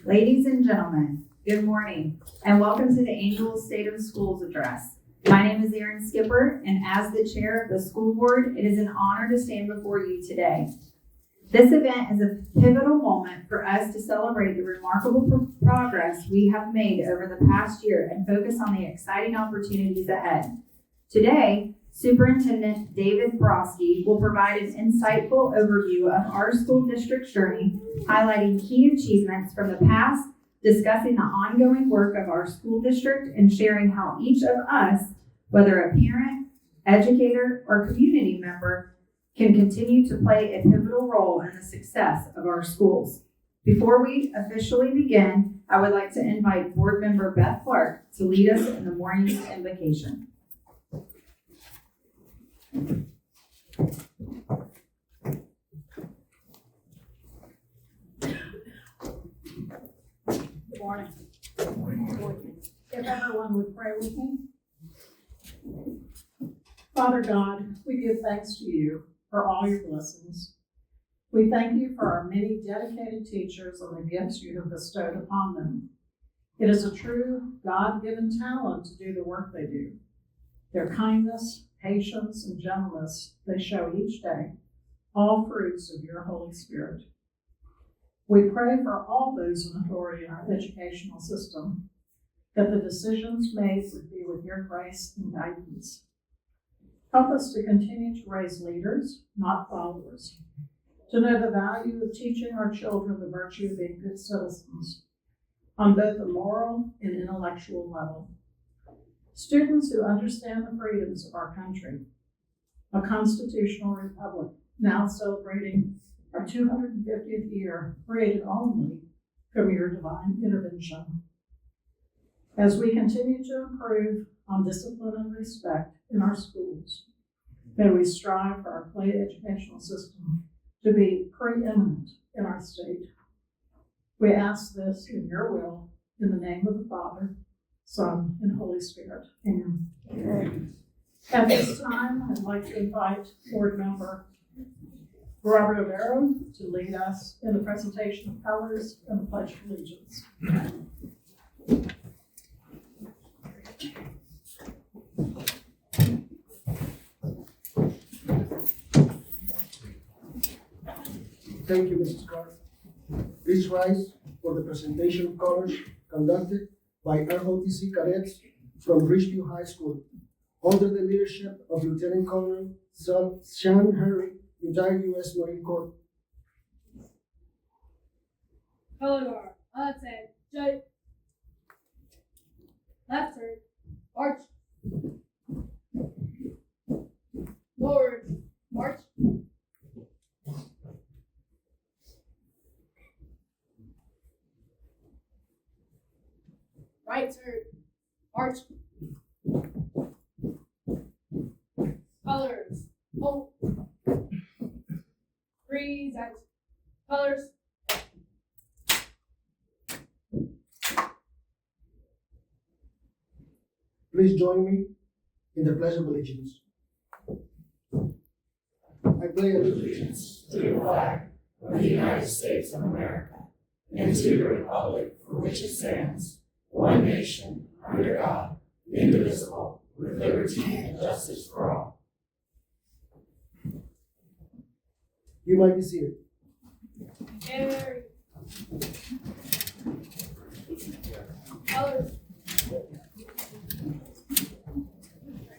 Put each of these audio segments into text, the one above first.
Ladies and gentlemen, good morning and welcome to the annual State of the Schools address. My name is Erin Skipper, and as the chair of the school board, it is an honor to stand before you today. This event is a pivotal moment for us to celebrate the remarkable progress we have made over the past year and focus on the exciting opportunities ahead. Today, Superintendent David Broskie will provide an insightful overview of our school district's journey, highlighting key achievements from the past, discussing the ongoing work of our school district, and sharing how each of us, whether a parent, educator, or community member, can continue to play a pivotal role in the success of our schools. Before we officially begin, I would like to invite board member Beth Clark to lead us in the morning's invocation. Good morning. If everyone would pray with me. Father God, we give thanks to you for all your blessings. We thank you for our many dedicated teachers and the gifts you have bestowed upon them. It is a true God-given talent to do the work they do. Their kindness, patience, and gentleness they show each day, all fruits of your Holy Spirit. We pray for all those in authority in our educational system, that the decisions made would be with your grace and guidance. Help us to continue to raise leaders, not followers, to know the value of teaching our children the virtue of being good citizens on both a moral and intellectual level. Students who understand the freedoms of our country, a constitutional republic now celebrating our 250th year, created only from your divine intervention. As we continue to improve on discipline and respect in our schools, may we strive for our play educational system to be preeminent in our state. We ask this in your will, in the name of the Father, Son, and Holy Spirit. Amen. Amen. At this time, I'd like to invite board member Robert Overo to lead us in the presentation of colors and the Pledge of Allegiance. Thank you, Mrs. Clark. Please rise for the presentation of colors conducted by ROTC cadets from Ridgeview High School, under the leadership of Lieutenant Colonel Sean Henry, retired U.S. Marine Corps. Color guard, left hand, straight. Left turn, march. Forward, march. Right turn, march. Colors, hold. Present. Colors. Please join me in the Pledge of Allegiance. I pledge allegiance to the flag of the United States of America and to the republic for which it stands, one nation, under God, indivisible, with liberty and justice for all. You might be seated. Carry. Colors.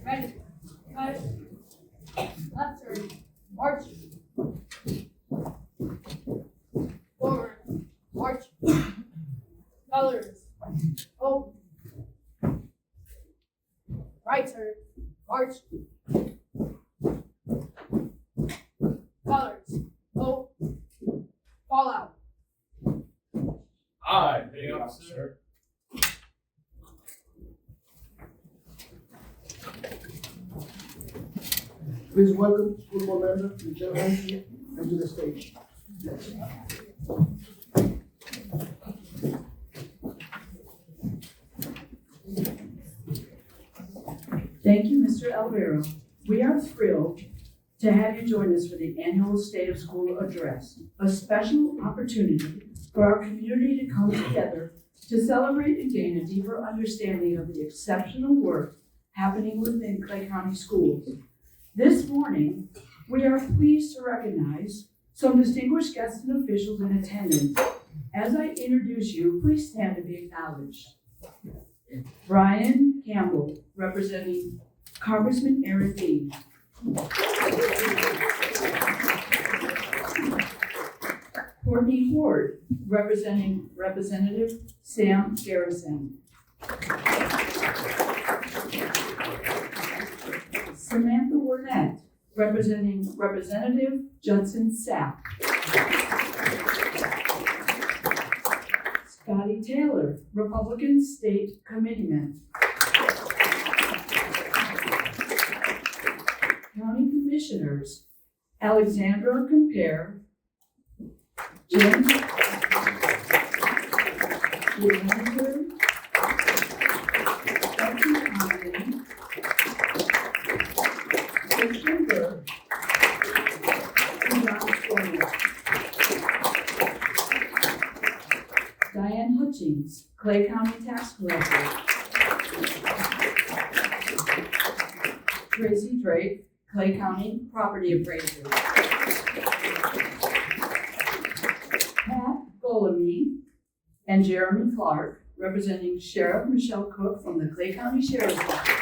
Ready. Cut. Left turn. March. Forward. March. Colors. Hold. Right turn. March. Colors. Hold. Fall out. Aye, the officer. Please welcome school board member Michelle Hansen and to the stage. Thank you, Mr. Alvaro. We are thrilled to have you join us for the annual State of School Address, a special opportunity for our community to come together to celebrate and gain a deeper understanding of the exceptional work happening within Clay County schools. This morning, we are pleased to recognize some distinguished guests and officials in attendance. As I introduce you, please stand to be acknowledged. Brian Campbell, representing Congressman Aaron Dean. Courtney Horde, representing Representative Sam Garrison. Samantha Wernette, representing Representative Judson Sapp. Scotty Taylor, Republican State Committeeman. County Commissioners, Alexandra Compare, Jim Leander, Becky Conley, Christian Burke, and John Sawyer. Diane Hutchings, Clay County Tax Collector. Tracy Drake, Clay County Property Appraiser. Pat Golemy and Jeremy Clark, representing Sheriff Michelle Cook from the Clay County Sheriff's Office.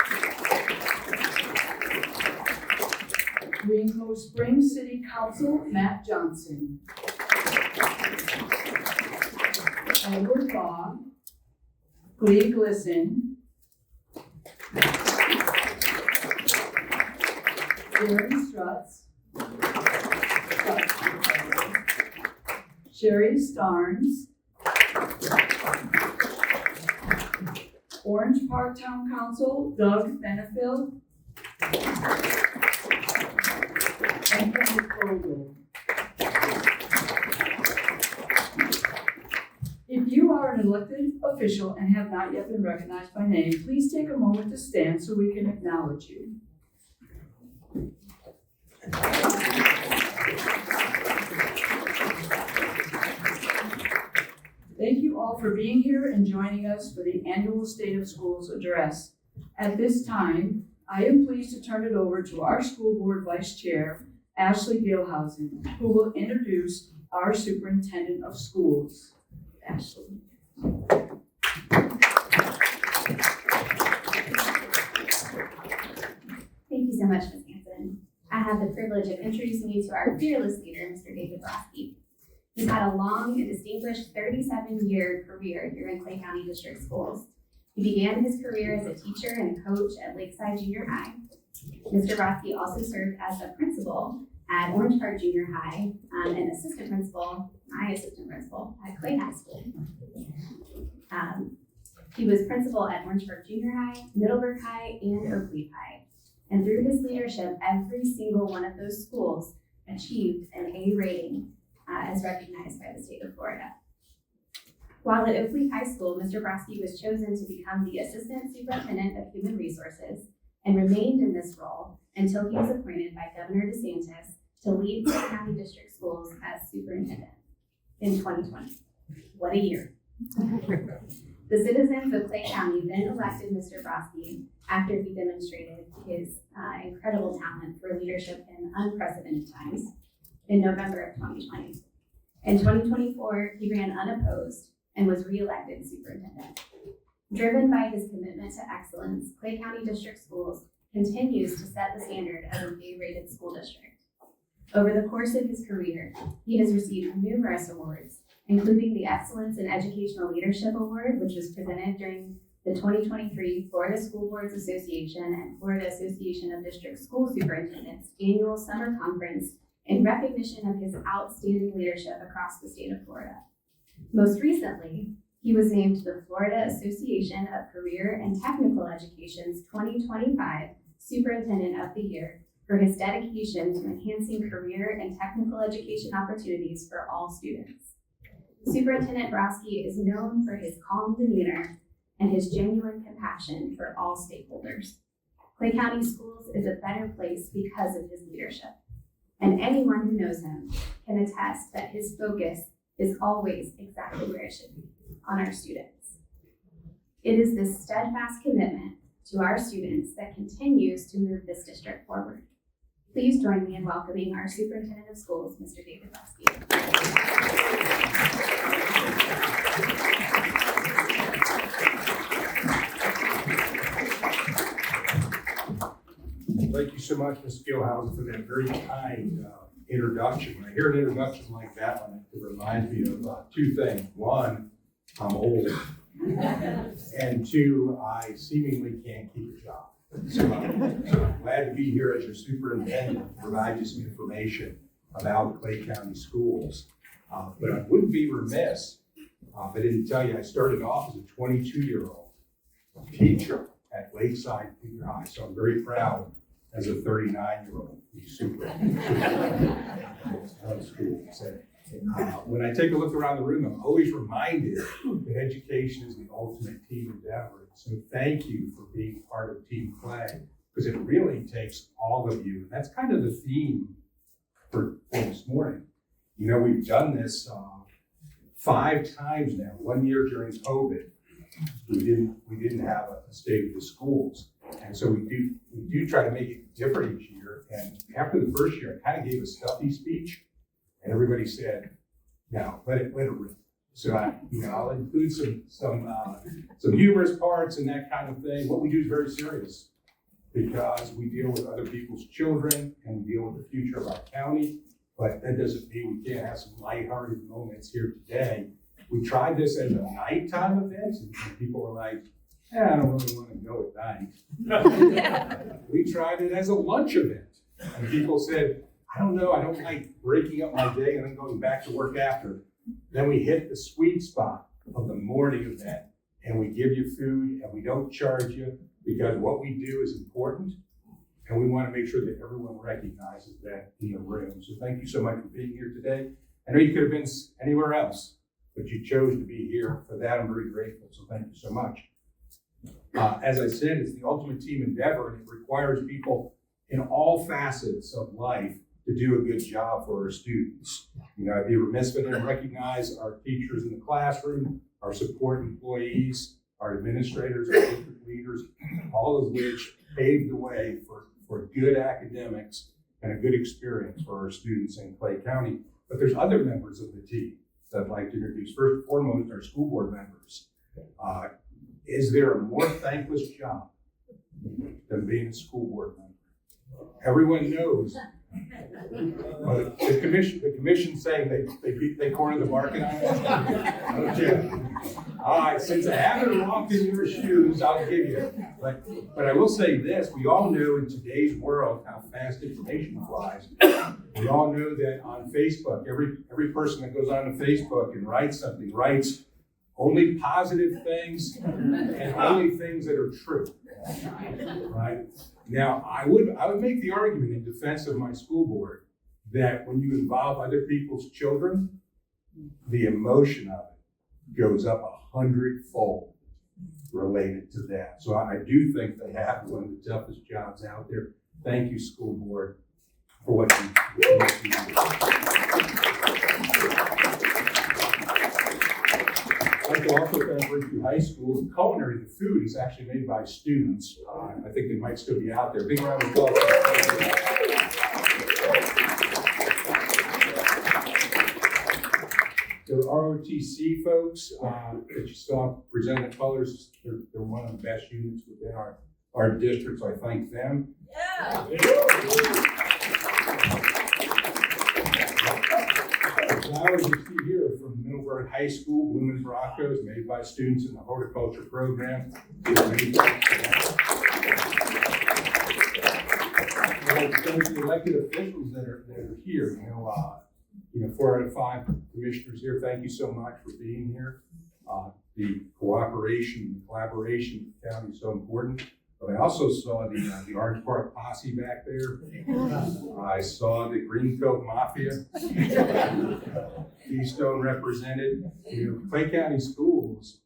Green Cove Springs City Council, Matt Johnson. Edward Baugh, Glee Glisson, Aaron Strutz, Sherry Starnes, Orange Park Town Council, Doug Benefield, and Kenneth Vogel. If you are an elected official and have not yet been recognized by name, please take a moment to stand so we can acknowledge you. Thank you all for being here and joining us for the annual State of Schools Address. At this time, I am pleased to turn it over to our school board vice chair, Ashley Gilhausen, who will introduce our superintendent of schools. Ashley. Thank you so much, Ms. Hanson. I have the privilege of introducing you to our fearless leader, Mr. David Broskie. He's had a long and distinguished 37-year career here in Clay County District Schools. He began his career as a teacher and coach at Lakeside Junior High. Mr. Broskie also served as a principal at Orange Park Junior High and my assistant principal at Clay High School. He was principal at Orange Park Junior High, Middleburg High, and Oakleaf High. And through his leadership, every single one of those schools achieved an A rating as recognized by the state of Florida. While at Oakleaf High School, Mr. Broskie was chosen to become the Assistant Superintendent of Human Resources and remained in this role until he was appointed by Governor DeSantis to lead Clay County District Schools as superintendent in 2020. What a year. The citizens of Clay County then elected Mr. Broskie after he demonstrated his incredible talent for leadership in unprecedented times in November of 2020. In 2024, he ran unopposed and was reelected superintendent. Driven by his commitment to excellence, Clay County District Schools continues to set the standard as an A-rated school district. Over the course of his career, he has received numerous awards, including the Excellence in Educational Leadership Award, which was presented during the 2023 Florida School Boards Association and Florida Association of District School Superintendents annual summer conference in recognition of his outstanding leadership across the state of Florida. Most recently, he was named the Florida Association of Career and Technical Education's 2025 Superintendent of the Year for his dedication to enhancing career and technical education opportunities for all students. Superintendent Broskie is known for his calm demeanor and his genuine compassion for all stakeholders. Clay County Schools is a better place because of his leadership. And anyone who knows him can attest that his focus is always exactly where it should be, on our students. It is this steadfast commitment to our students that continues to move this district forward. Please join me in welcoming our Superintendent of Schools, Mr. David Broskie. Thank you so much, Ms. Gilhousen, for that very kind introduction. When I hear an introduction like that one, it reminds me of two things. One, I'm old. And two, I seemingly can't keep a job. So I'm glad to be here as your superintendent to provide you some information about Clay County schools. But I wouldn't be remiss if I didn't tell you I started off as a 22-year-old teacher at Lakeside Junior High. So I'm very proud as a 39-year-old to be superintendent of schools. When I take a look around the room, I'm always reminded that education is the ultimate team endeavor. So thank you for being part of Team Clay, because it really takes all of you. And that's kind of the theme for this morning. You know, we've done this 5 times now. 1 year during COVID, we didn't have a state of the schools. And so we do try to make it different each year. And after the first year, I kind of gave a stuffy speech. And everybody said, "No, let it rip." So I'll include some humorous parts and that kind of thing. What we do is very serious because we deal with other people's children and we deal with the future of our county. But that doesn't mean we can't have some lighthearted moments here today. We tried this as a nighttime event, and people were like, "I don't really want to go at night." We tried it as a lunch event, and people said, "I don't know, I don't like breaking up my day and then going back to work after." Then we hit the sweet spot of the morning event, and we give you food and we don't charge you because what we do is important, and we want to make sure that everyone recognizes that in the room. So thank you so much for being here today. I know you could have been anywhere else, but you chose to be here. For that, I'm very grateful, so thank you so much. As I said, it's the ultimate team endeavor, and it requires people in all facets of life to do a good job for our students. You know, I'd be remiss if I didn't recognize our teachers in the classroom, our support employees, our administrators, our district leaders, all of which paved the way for good academics and a good experience for our students in Clay County. But there's other members of the team that I'd like to introduce. First and foremost, our school board members. Is there a more thankless job than being a school board member? Everyone knows. The commission saying they cornered the market on it. Okay. All right, since I haven't walked in your shoes, I'll give you. But I will say this: we all know in today's world how fast information flies. We all know that on Facebook, every person that goes on to Facebook and writes something writes only positive things and only things that are true. Right? Now, I would make the argument in defense of my school board that when you involve other people's children, the emotion of it goes up 100-fold related to that. So I do think they have one of the toughest jobs out there. Thank you, school board, for what you do. I'd like to also thank Richview High School. The culinary, the food is actually made by students. I think they might still be out there. Big round of applause. The ROTC folks that you saw presenting the colors, they're one of the best units within our district, so I thank them. Yeah. The flowers you see here are from Middleburg High School, Blooming Broncos, made by students in the horticulture program. I'd like to thank the elected officials that are here. You know, 4 out of 5 commissioners here. Thank you so much for being here. The cooperation, the collaboration with the county is so important. But I also saw the Orange Park Posse back there. I saw the Greencoat Mafia. Keystone represented. You know, Clay County Schools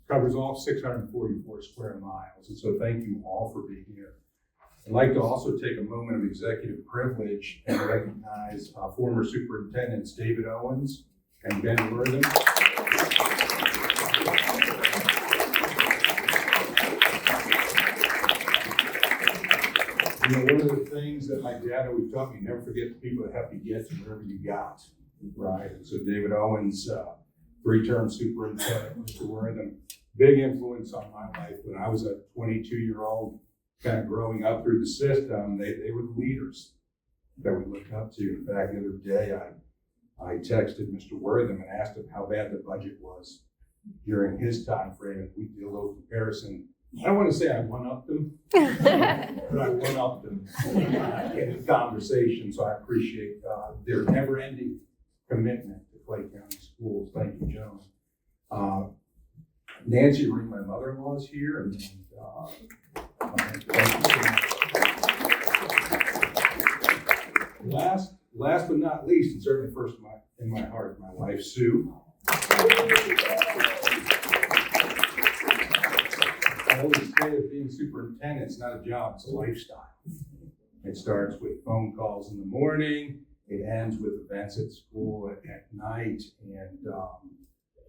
covers all 644 square miles. And so thank you all for being here. I'd like to also take a moment of executive privilege and recognize former superintendents David Owens and Ben Wortham. You know, one of the things that my dad always taught me, never forget the people that have to get to wherever you got, right? And so David Owens, 3-term superintendent, Mr. Wortham, big influence on my life. When I was a 22-year-old, kind of growing up through the system, they were the leaders that we looked up to. In fact, the other day, I texted Mr. Wortham and asked him how bad the budget was during his time frame. And we did a little comparison. I don't want to say I one-upped them, but I one-upped them in the conversation. So I appreciate their never-ending commitment to Clay County Schools. Thank you, gentlemen. Nancy Ring, my mother-in-law, is here, and thank you so much. Last but not least, and certainly first in my heart, my wife, Sue. I always say that being superintendent is not a job, it's a lifestyle. It starts with phone calls in the morning, it ends with events at school at night, and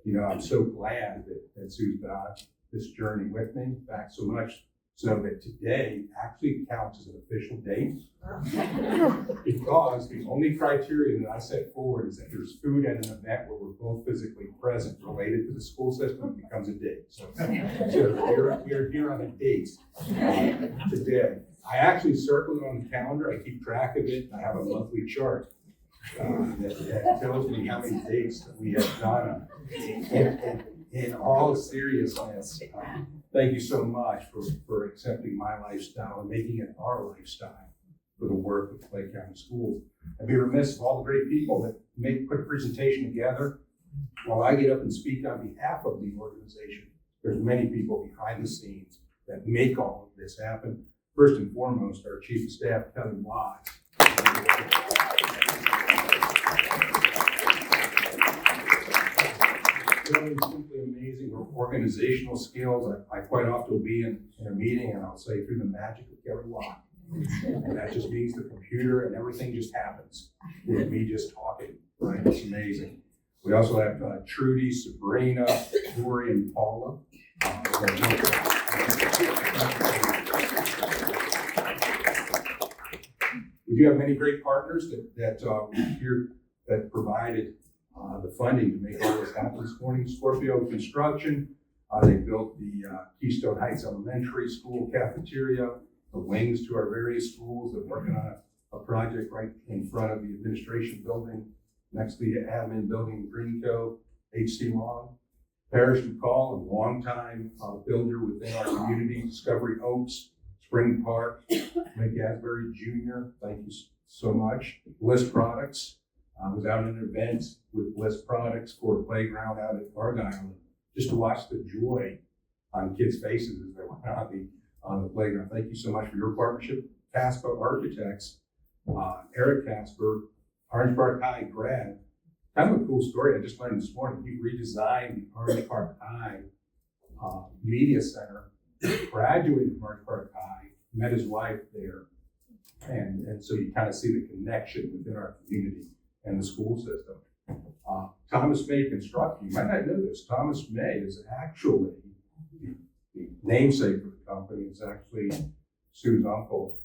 you know, I'm so glad that Sue's been on this journey with me, in fact, so much so that today actually counts as an official date. Because the only criteria that I set forward is that there's food at an event where we're both physically present related to the school system, it becomes a date. So we're here on a date today. I actually circle it on the calendar, I keep track of it, I have a monthly chart that tells me how many dates that we have done. In all seriousness, thank you so much for accepting my lifestyle and making it our lifestyle for the work of Clay County Schools. I'd be remiss of all the great people that put a presentation together. While I get up and speak on behalf of the organization, there's many people behind the scenes that make all of this happen. First and foremost, our Chief of Staff, Kelly Watts. Really simply amazing. Her organizational skills. I quite often will be in a meeting and I'll say through the magic of Kelly Watt. And that just means the computer and everything just happens with me just talking, right? It's amazing. We also have Trudy, Sabrina, Lori, and Paula. We do have many great partners that provided the funding to make all this happen this morning. Scorpio Construction, they built the Keystone Heights Elementary School cafeteria, the wings to our various schools. They're working on a project right in front of the administration building, next to the admin building in Green Cove. H.C. Long, Parrish McCall, a longtime builder within our community. Discovery Oaks, Spring Park, Mike Asbury Jr., thank you so much. Bliss Products, I was out at an event with Bliss Products for a playground out at Argyle, just to watch the joy on kids' faces as they went on the playground. Thank you so much for your partnership. Casper Architects, Eric Casper, Orange Park High grad. Kind of a cool story I just learned this morning. He redesigned the Orange Park High Media Center, graduated from Orange Park High, met his wife there, and so you kind of see the connection within our community and the school system. Thomas May Construction, you might not know this, Thomas May is actually the namesake for the company. It's actually Sue's uncle,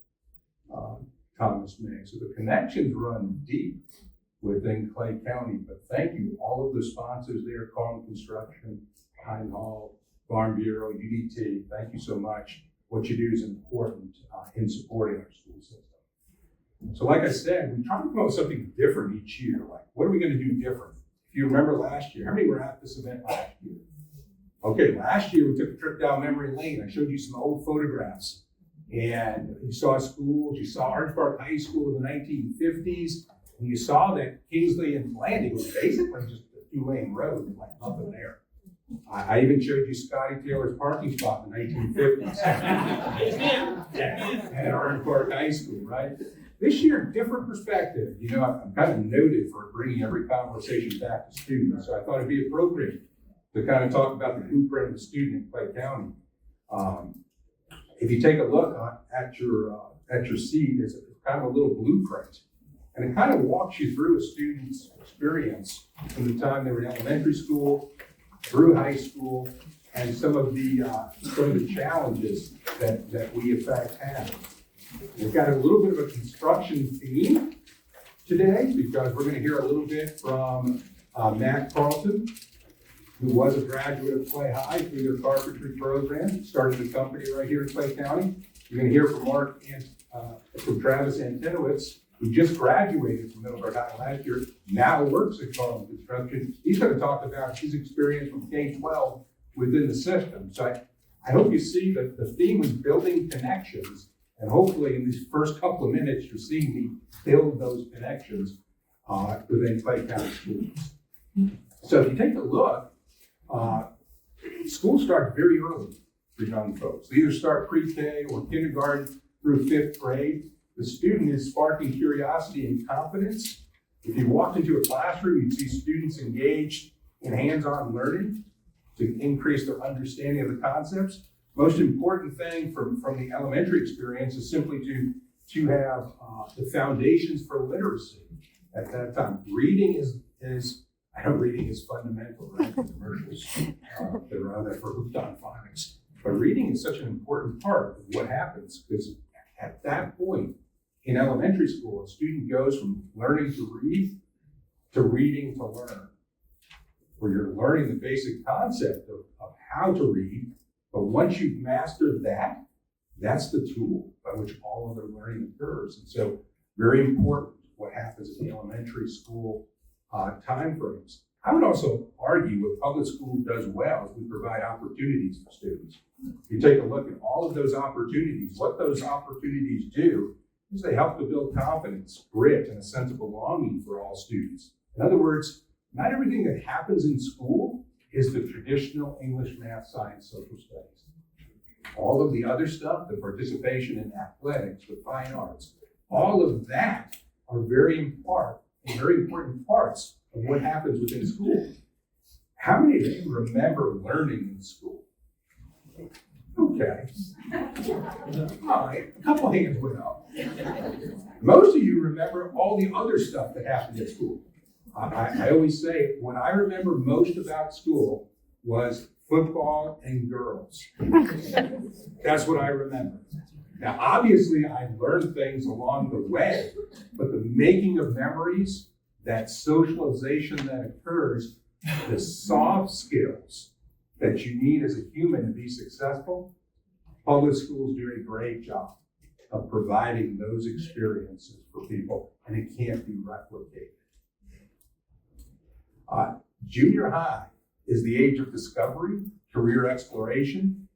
Thomas May. So the connections run deep within Clay County, but thank you, all of the sponsors there, Carl Construction, Pine Hall, Farm Bureau, UDT, thank you so much. What you do is important in supporting our school system. So like I said, we try to come up with something different each year. Like, what are we going to do different? If you remember last year, how many were at this event last year? Okay, last year we took a trip down memory lane. I showed you some old photographs. And you saw schools, you saw Orange Park High School in the 1950s, and you saw that Kingsley and Landing was basically just a 2-lane road, like nothing there. I even showed you Scotty Taylor's parking spot in the 1950s. At Orange Park High School, right? This year, different perspective. You know, I'm kind of noted for bringing every conversation back to students, so I thought it'd be appropriate to kind of talk about the blueprint of the student in Clay County. If you take a look at your at your seat is kind of a little blueprint. And it kind of walks you through a student's experience from the time they were in elementary school, through high school, and some of the challenges that we in fact have. We've got a little bit of a construction theme today because we're going to hear a little bit from Matt Carlton, who was a graduate of Clay High through their carpentry program, started a company right here in Clay County. You're going to hear from from Travis Antinowitz, who just graduated from Middleburg High last year, now works at Carlton Construction. He's going to talk about his experience from K-12 within the system. So I hope you see that the theme is building connections, and hopefully in these first couple of minutes, you're seeing me build those connections within Clay County schools. So if you take a look, schools start very early for young folks. They either start pre-K or kindergarten through 5th grade. The student is sparking curiosity and confidence. If you walked into a classroom, you'd see students engaged in hands-on learning to increase their understanding of the concepts. Most important thing from the elementary experience is simply to have the foundations for literacy at that time. Reading is I know reading is fundamental, right? The commercials that are out there for hooked on phonics. But reading is such an important part of what happens because at that point in elementary school, a student goes from learning to read to reading to learn, where you're learning the basic concept of how to read. But once you've mastered that, that's the tool by which all other learning occurs. And so very important what happens in the elementary school time frames. I would also argue what public school does well is we provide opportunities for students. If you take a look at all of those opportunities, what those opportunities do is they help to build confidence, grit, and a sense of belonging for all students. In other words, not everything that happens in school is the traditional English, math, science, social studies. All of the other stuff, the participation in athletics, the fine arts, all of that are very important parts of what happens within school. How many of you remember learning in school? Okay. All right, a couple hands went up. Most of you remember all the other stuff that happened at school. I always say, what I remember most about school was football and girls. That's what I remember. Now, obviously, I learned things along the way, but the making of memories, that socialization that occurs, the soft skills that you need as a human to be successful, public schools do a great job of providing those experiences for people, and it can't be replicated. Junior high is the age of discovery, career exploration,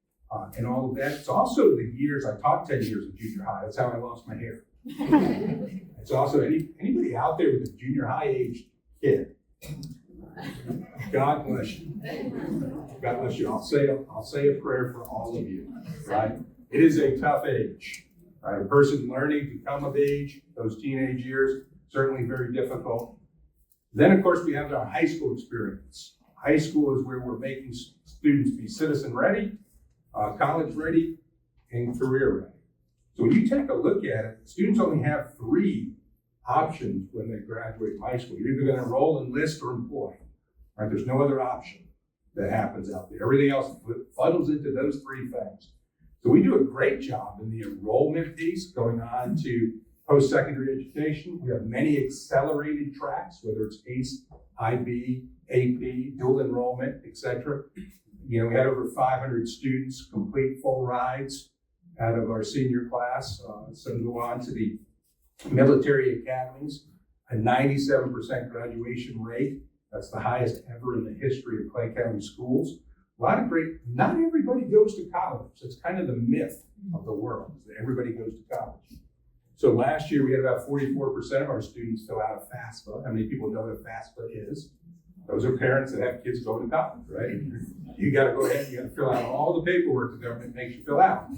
and all of that. It's also the years, I taught 10 years of junior high. That's how I lost my hair. It's also anybody out there with a junior high age kid. God bless you. God bless you. I'll say a prayer for all of you, right? It is a tough age, right? A person learning to come of age, those teenage years, certainly very difficult. Then, of course, we have our high school experience. High school is where we're making students be citizen ready, college ready, and career ready. So when you take a look at it, students only have 3 options when they graduate from high school. You're either going to enroll, enlist, or employ. Right? There's no other option that happens out there. Everything else funnels into those 3 things. So we do a great job in the enrollment piece, going on to post-secondary education. We have many accelerated tracks, whether it's ACE, IB, AP, dual enrollment, etc. You know, we had over 500 students complete full rides out of our senior class. Some go on to the military academies, a 97% graduation rate. That's the highest ever in the history of Clay County schools. A lot of great, not everybody goes to college. That's kind of the myth of the world, is that everybody goes to college. So last year we had about 44% of our students fill out a FAFSA. How many people know what a FAFSA is? Those are parents that have kids going to college, right? You got to go ahead and you got to fill out all the paperwork the government makes you fill out.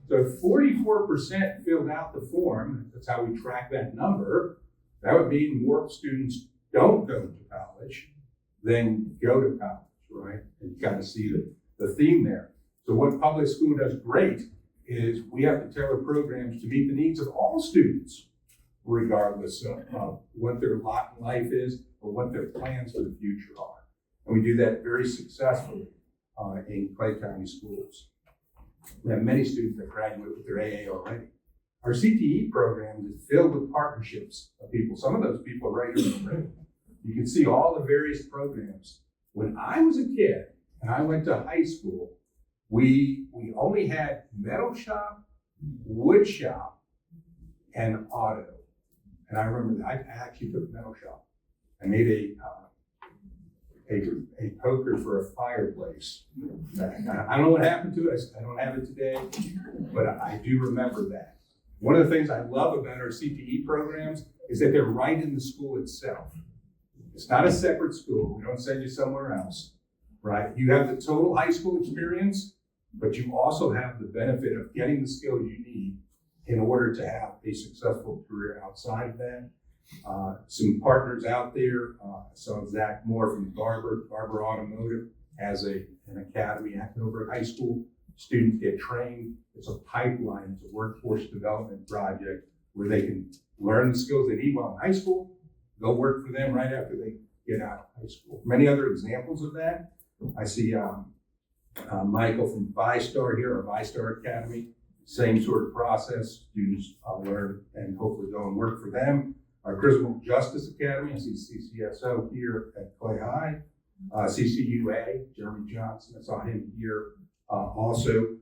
So if 44% filled out the form, that's how we track that number, that would mean more students don't go to college than go to college, right? And you kind of see the theme there. So what public school does great is we have to tailor programs to meet the needs of all students, regardless of what their lot in life is or what their plans for the future are. And we do that very successfully in Clay County schools. We have many students that graduate with their AA already. Our CTE program is filled with partnerships of people. Some of those people are right here in the room. You can see all the various programs. When I was a kid and I went to high school, we only had metal shop, wood shop, and auto. And I remember that I actually took metal shop. I made a poker for a fireplace. I don't know what happened to it. I don't have it today, but I do remember that. One of the things I love about our CTE programs is that they're right in the school itself. It's not a separate school. We don't send you somewhere else, right? You have the total high school experience, but you also have the benefit of getting the skills you need in order to have a successful career outside of that. Some partners out there, so Zach Moore from Barber Automotive has an academy at Millbrook High School. Students get trained. It's a pipeline, it's a workforce development project where they can learn the skills they need while in high school, go work for them right after they get out of high school. Many other examples of that. I see Michael from ViStar here, our ViStar Academy. Same sort of process. Students learn and hopefully go and work for them. Our Criminal Justice Academy, I see CCSO here at Clay High. CCUA, Jeremy Johnson, I saw him here. Also,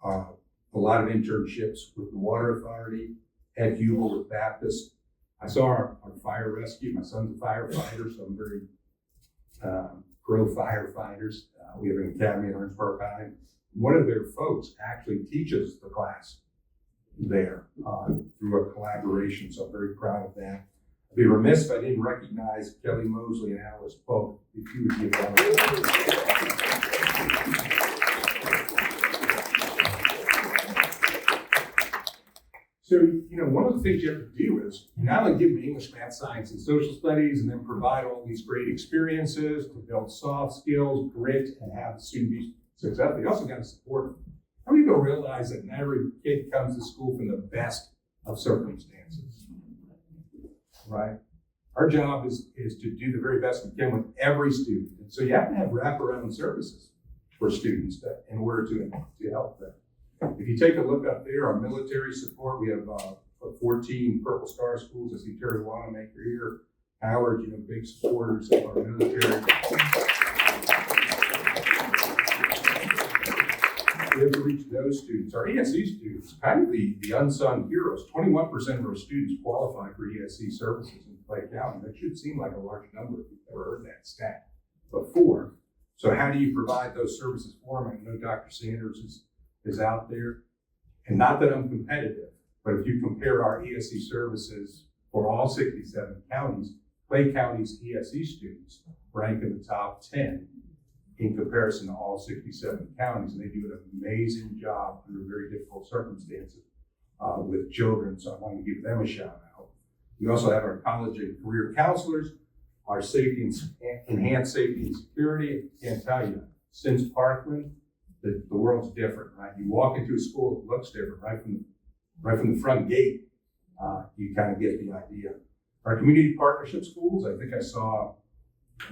a lot of internships with the Water Authority, Ed Hubel with Baptist. I saw our fire rescue. My son's a firefighter, so I'm very pro firefighters. We have an academy at Orange Park High. One of their folks actually teaches the class there through a collaboration, so I'm very proud of that. I'd be remiss if I didn't recognize Kelly Mosley and Alice Pope, if you would give them. So, one of the things you have to do is not only give them English, math, science, and social studies, and then provide all these great experiences to build soft skills, grit, and have the student be successful. You also got to support them. How many people realize that not every kid comes to school from the best of circumstances, right? Our job is to do the very best we can with every student. And so you have to have wraparound services for students in order to help them. If you take a look up there, our military support, we have 14 Purple Star schools. I see Terry Wanamaker here. Howard, big supporters of our military. We have to reach those students. Our ESE students, kind of the unsung heroes. 21% of our students qualify for ESE services in Clay County. That should seem like a large number if you've never heard that stat before. So how do you provide those services for them? I know Dr. Sanders is out there. And not that I'm competitive, but if you compare our ESE services for all 67 counties, Clay County's ESE students rank in the top 10 in comparison to all 67 counties, and they do an amazing job under very difficult circumstances with children, so I want to give them a shout out. We also have our college and career counselors, our enhanced safety and security. I can't tell you, since Parkland, the world's different, right? You walk into a school, it looks different, right from the front gate. You kind of get the idea. Our community partnership schools, I think I saw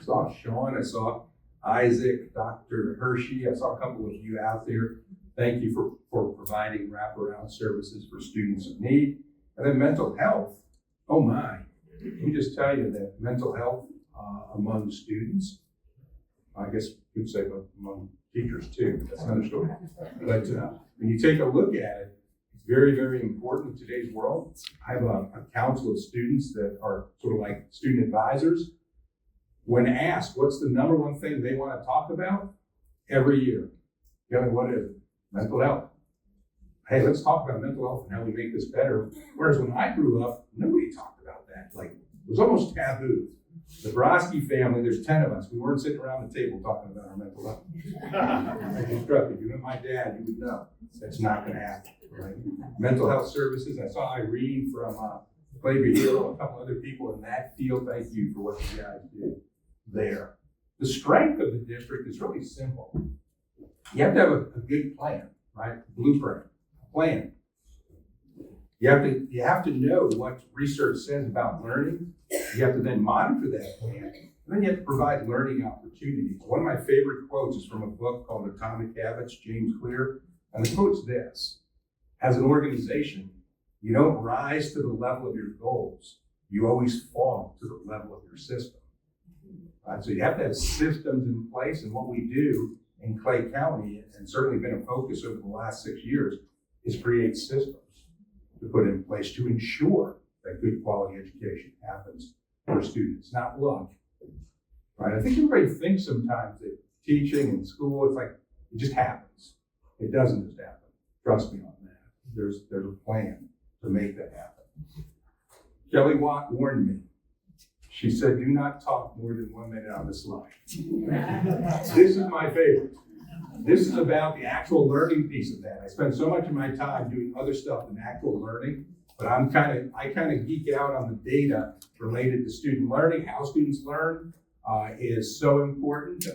Sean, I saw Isaac, Dr. Hershey, I saw a couple of you out there. Thank you for providing wraparound services for students in need. And then mental health, oh my. Let me just tell you that mental health among students, I guess you could say among teachers too, but that's another story. But when you take a look at it, it's very, very important in today's world. I have a council of students that are sort of like student advisors. When asked what's the number one thing they want to talk about every year, what is it? Mental health. Hey, let's talk about mental health and how we make this better. Whereas when I grew up, nobody talked about that. Like, it was almost taboo. The Broskie family, there's 10 of us. We weren't sitting around the table talking about our mental health. I can trust you. If you met my dad, you would know that's not going to happen, right? Mental health services. I saw Irene from Flavor Hero, a couple other people in that field. Thank you for what you guys do there. The strength of the district is really simple. You have to have a good plan, right? Blueprint. plan. You have to know what research says about learning. You have to then monitor that plan. And then you have to provide learning opportunities. One of my favorite quotes is from a book called Atomic Habits, James Clear. And the quote's this: as an organization, you don't rise to the level of your goals. You always fall to the level of your system. So you have to have systems in place. And what we do in Clay County, and certainly been a focus over the last 6 years, is create systems to put in place to ensure that good quality education happens for students, not luck. Right? I think everybody thinks sometimes that teaching in school, it's like, it just happens. It doesn't just happen. Trust me on that. There's a plan to make that happen. Kelly Watt warned me. She said, do not talk more than 1 minute on the slide. This is my favorite. This is about the actual learning piece of that. I spend so much of my time doing other stuff than actual learning, but I kind of geek out on the data related to student learning. How students learn is so important.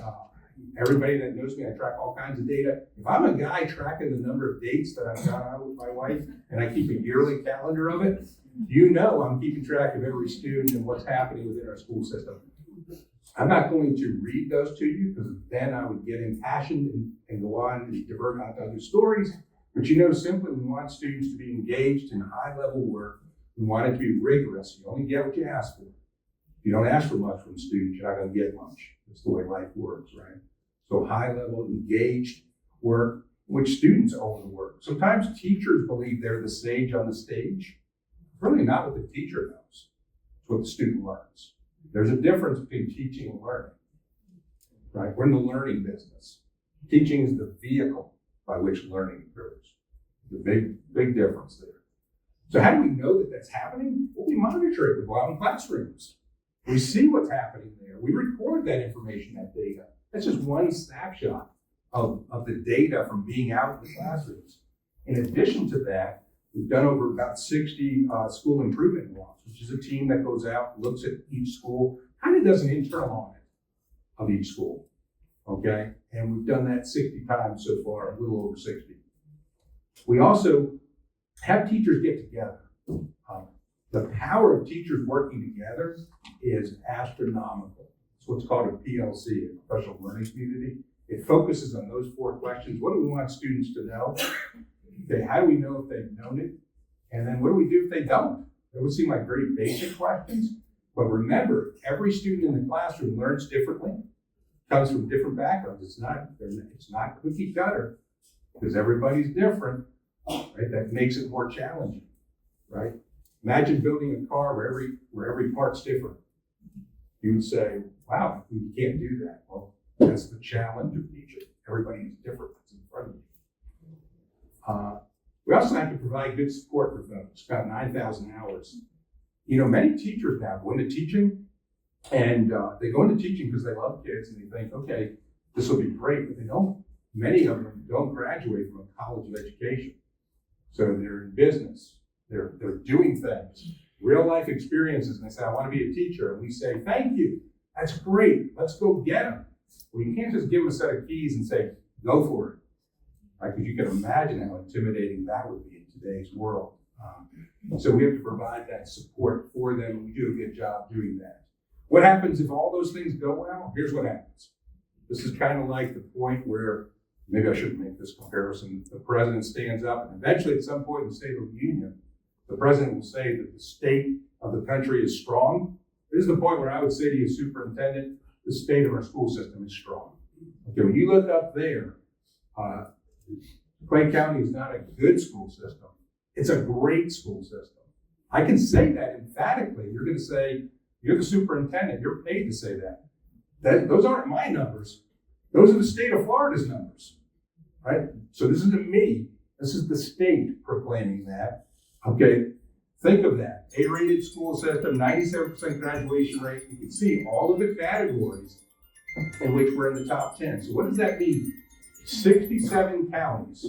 Everybody that knows me, I track all kinds of data. If I'm a guy tracking the number of dates that I've gone out with my wife, and I keep a yearly calendar of it, you know I'm keeping track of every student and what's happening within our school system. I'm not going to read those to you because then I would get impassioned and go on and divert out to other stories. But you know, simply we want students to be engaged in high-level work. We want it to be rigorous. You only get what you ask for. If you don't ask for much from students, you're not going to get much. That's the way life works, right? So high-level, engaged work, which students own the work. Sometimes teachers believe they're the sage on the stage. It's really not what the teacher knows. It's what the student learns. There's a difference between teaching and learning, right? We're in the learning business. Teaching is the vehicle by which learning occurs. The big difference there. So how do we know that that's happening? Well, we monitor it. We go out in classrooms. We see what's happening there. We record that information, that data. That's just one snapshot of the data from being out in the classrooms. In addition to that, we've done over about 60 school improvement walks, which is a team that goes out, looks at each school, kind of does an internal audit of each school, okay? And we've done that 60 times so far, a little over 60. We also have teachers get together. The power of teachers working together is astronomical. It's what's called a PLC, a professional learning community. It focuses on those 4 questions. What do we want students to know? Okay, how do we know if they've known it? And then what do we do if they don't? It would seem like very basic questions. But remember, every student in the classroom learns differently, comes from different backgrounds. It's not cookie cutter because everybody's different, right? That makes it more challenging, right? Imagine building a car where every part's different. You would say, wow, you can't do that. Well, that's the challenge of teaching. Everybody is different. It's in front of you. We also have to provide good support for folks, about 9,000 hours. You know, many teachers now go into teaching, and they go into teaching because they love kids, and they think, okay, this will be great, but they don't. Many of them don't graduate from a college of education. So they're in business, they're doing things, real life experiences, and they say, I want to be a teacher. And we say, thank you, that's great, let's go get them. Well, you can't just give them a set of keys and say, go for it. Right? Because you can imagine how intimidating that would be in today's world. So we have to provide that support for them, and we do a good job doing that. What happens if all those things go well? Here's what happens. This is kind of like the point where, maybe I shouldn't make this comparison, the president stands up, and eventually at some point in the State of the Union, the president will say that the state of the country is strong. This is the point where I would say to you, superintendent, the state of our school system is strong. Okay, when you look up there, Clay County is not a good school system. It's a great school system. I can say that emphatically. You're going to say, you're the superintendent, you're paid to say that. Those aren't my numbers. Those are the state of Florida's numbers, right? So this isn't me. This is the state proclaiming that. Okay, think of that. A-rated school system, 97% graduation rate. You can see all of the categories in which we're in the top 10. So what does that mean? 67 counties.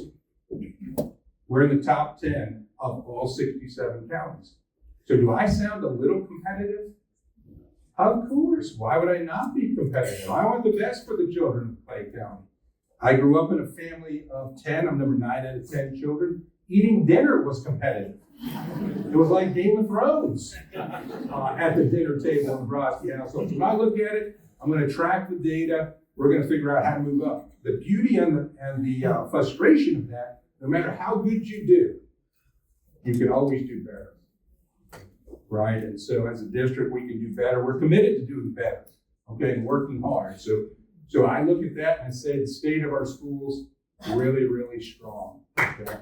We're in the top 10 of all 67 counties. So do I sound a little competitive? Of course. Why would I not be competitive? I want the best for the children of Clay County. I grew up in a family of 10. I'm number 9 out of 10 children. eating dinner was competitive. It was like Game of Thrones at the dinner table in the Broskie household. So when I look at it, I'm going to track the data. We're going to figure out how to move up. The beauty and the frustration of that, no matter how good you do, you can always do better, right? And so as a district, we can do better. We're committed to doing better, okay, and working hard. So I look at that and I say the state of our schools, really, really strong, okay?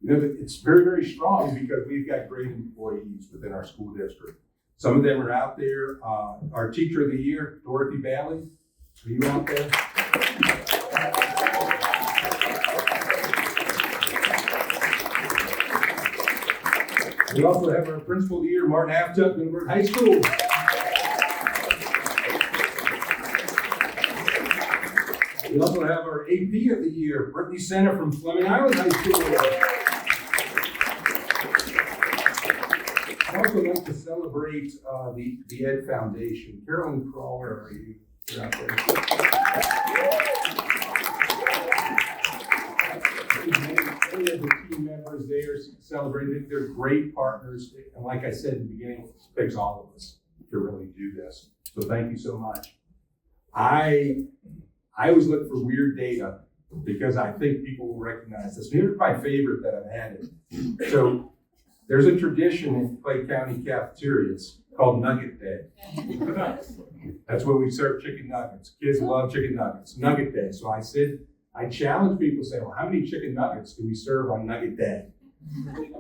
You know, it's very, very strong because we've got great employees within our school district. Some of them are out there. Our teacher of the year, Dorothy Bailey, are you out there? We also have our principal of the year, Martin Aftuck, Middleburg High School. We also have our AP of the year, Brittany Sena from Fleming Island High School. I'd also like to celebrate the Ed Foundation. Carolyn Crawler, are you out there? Many of the team members there celebrated. They're great partners. And like I said in the beginning, it takes all of us to really do this. So thank you so much. I always look for weird data because I think people will recognize this. Here's my favorite that I've added. So there's a tradition in Clay County cafeterias called Nugget Day. That's where we serve chicken nuggets. Kids love chicken nuggets. Nugget Day. So I challenge people to say, well, how many chicken nuggets do we serve on Nugget Day?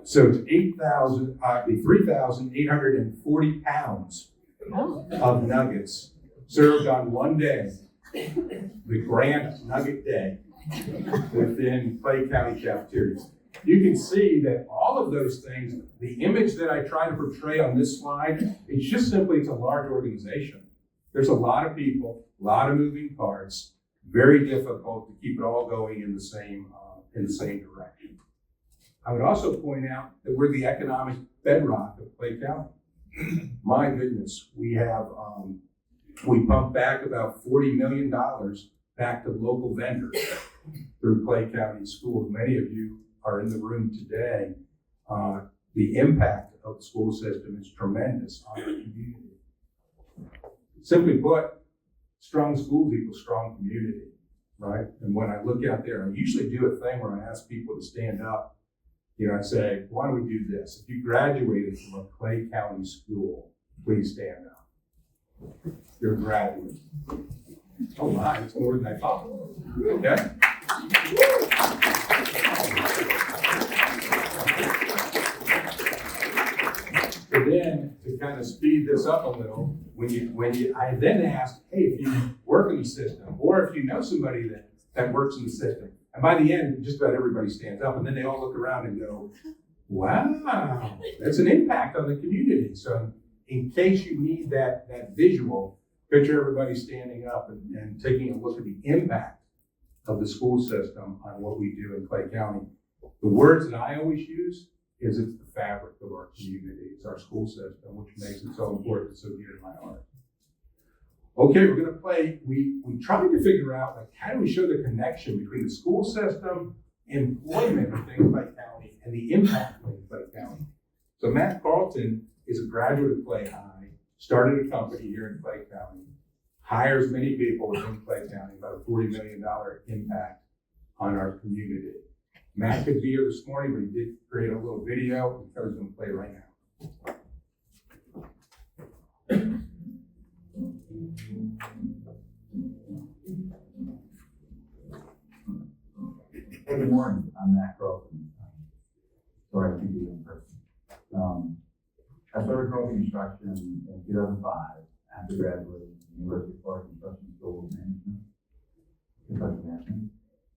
So it's 3,840 pounds of nuggets served on one day, the Grand Nugget Day within Clay County cafeterias. You can see that all of those things, the image that I try to portray on this slide, it's just simply, it's a large organization. There's a lot of people, a lot of moving parts, very difficult to keep it all going in the same direction. I would also point out that we're the economic bedrock of Clay County. My goodness, we pump back about $40 million back to local vendors through Clay County schools. Many of you are in the room today. The impact of the school system is tremendous on our community. Simply put, strong schools equals strong community, right? And when I look out there, I usually do a thing where I ask people to stand up. You know, I say, why don't we do this? If you graduated from a Clay County school, please stand up. You're a graduate. Oh my, it's more than I thought. Okay? So then, to kind of speed this up a little, I then asked, hey, if you work in the system, or if you know somebody that works in the system, and by the end, just about everybody stands up, and then they all look around and go, wow, that's an impact on the community. So in case you need that visual, picture everybody standing up and taking a look at the impact of the school system on what we do in Clay County. The words that I always use is it's the fabric of our community. It's our school system, which makes it so important, so dear to my heart. Okay, we're gonna play, we tried to figure out, like, how do we show the connection between the school system, employment within Clay County, and the impact within Clay County. So Matt Carlton is a graduate of Clay High, started a company here in Clay County, hires many people within Clay County, about a $40 million impact on our community. Matt could be here this morning, but he did create a little video that he's gonna play right now. Hey, good morning. I'm Matt Carlton. Sorry I can't be in person. I started Carlton Construction in 2005 after graduating from the University of Florida Construction School of Construction Management.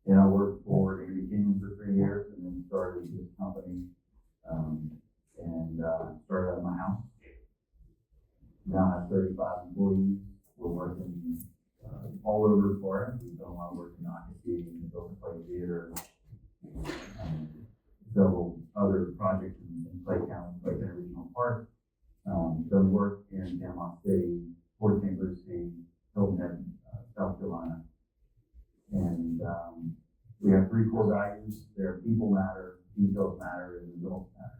And I worked for Avery Canyon for 3 years and then started this company started out of my house. Now I have 35 employees. We're working all over Florida. We've done a lot of work in Ockasee, the Open Play Theater, several other projects in Clay County, Clay County Regional Park. Done work in Panama City, Port St. Lucie, Hilton Head, there. People matter, details matter, and results matter.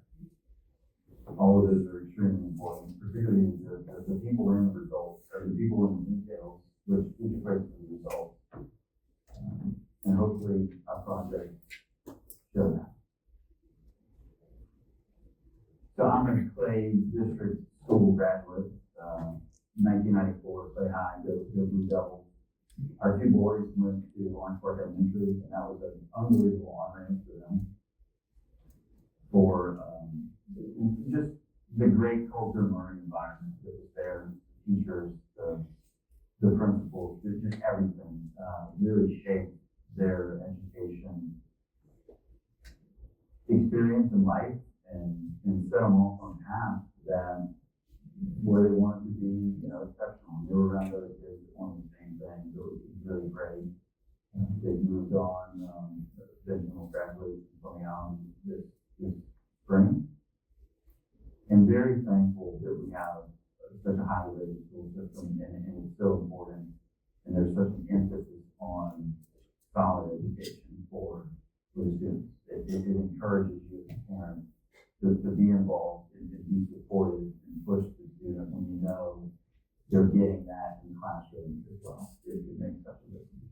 All of those are extremely important, particularly the people in the results, or the people in the details, which equates to the results. And hopefully our project show that. So I'm a Clay District School graduate, 1994, Clay High, go Blue Devils. Our two boys went to Orange Park Elementary, and that was an unbelievable honor for them for just the great culture and learning environment that was there, teachers, the principals, just everything really shaped their education experience in life and set them off on a path that where they wanted to be, exceptional. They were around other kids that wanted the same thing. So it was really great. They moved on, then graduated from Young this spring. And very thankful that we have such a highly rated school system, and it's so important. And there's such an emphasis on solid education for the students. It encourages you as a parent to be involved and to be supportive and push the student when you know they're getting that in the classroom as well. It makes such a difference.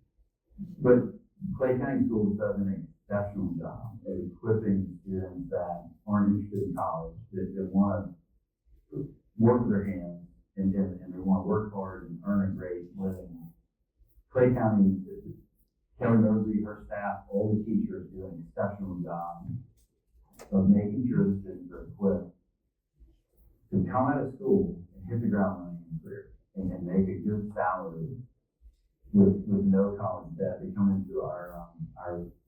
But Clay County Schools does an exceptional job of equipping students that aren't interested in college, that want to work with their hands and they want to work hard and earn a great living. Clay County, Kelly Mosley, her staff, all the teachers do an exceptional job of making sure the students are equipped to come out of school and hit the ground running in career and make a good salary with no college debt. They come into our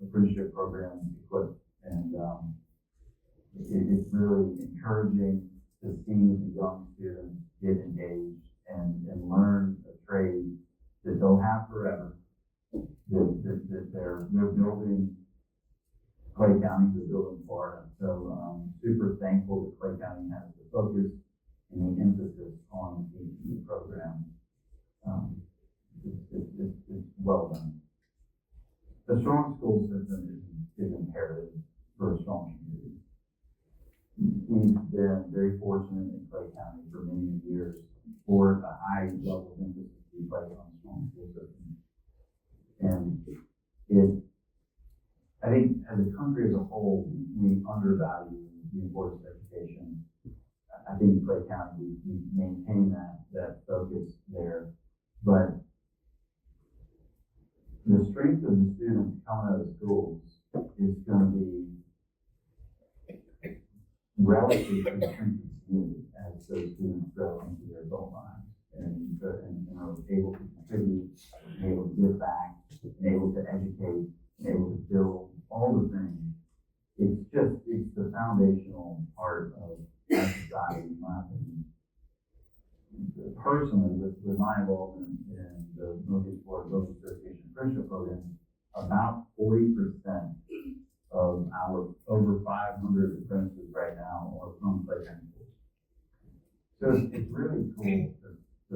apprenticeship program equipped, and it's really encouraging to see the young students get engaged and learn a trade that they'll have forever. That they're building Clay County, they're building Florida. So super thankful that Clay County has the focus and the emphasis on the PhD program. It's well done. The strong school system is imperative for a strong community. We've been very fortunate in Clay County for many years for a high level of emphasis to be placed on a strong school system. And I think as a country as a whole, we undervalue the importance of education. I think in Clay County, we maintain that focus there. But the strength of the students coming out of schools is going to be relative to the strength of the community as those students grow into their adult lives and are able to contribute, and able to give back, and able to educate, and able to build all the things. It's the foundational part of our society, in my opinion. Personally, with my involvement in the Northeast Florida Local Association Apprenticeship Program, about 40% of our over 500 apprentices right now are from Clay County schools. So it's really cool to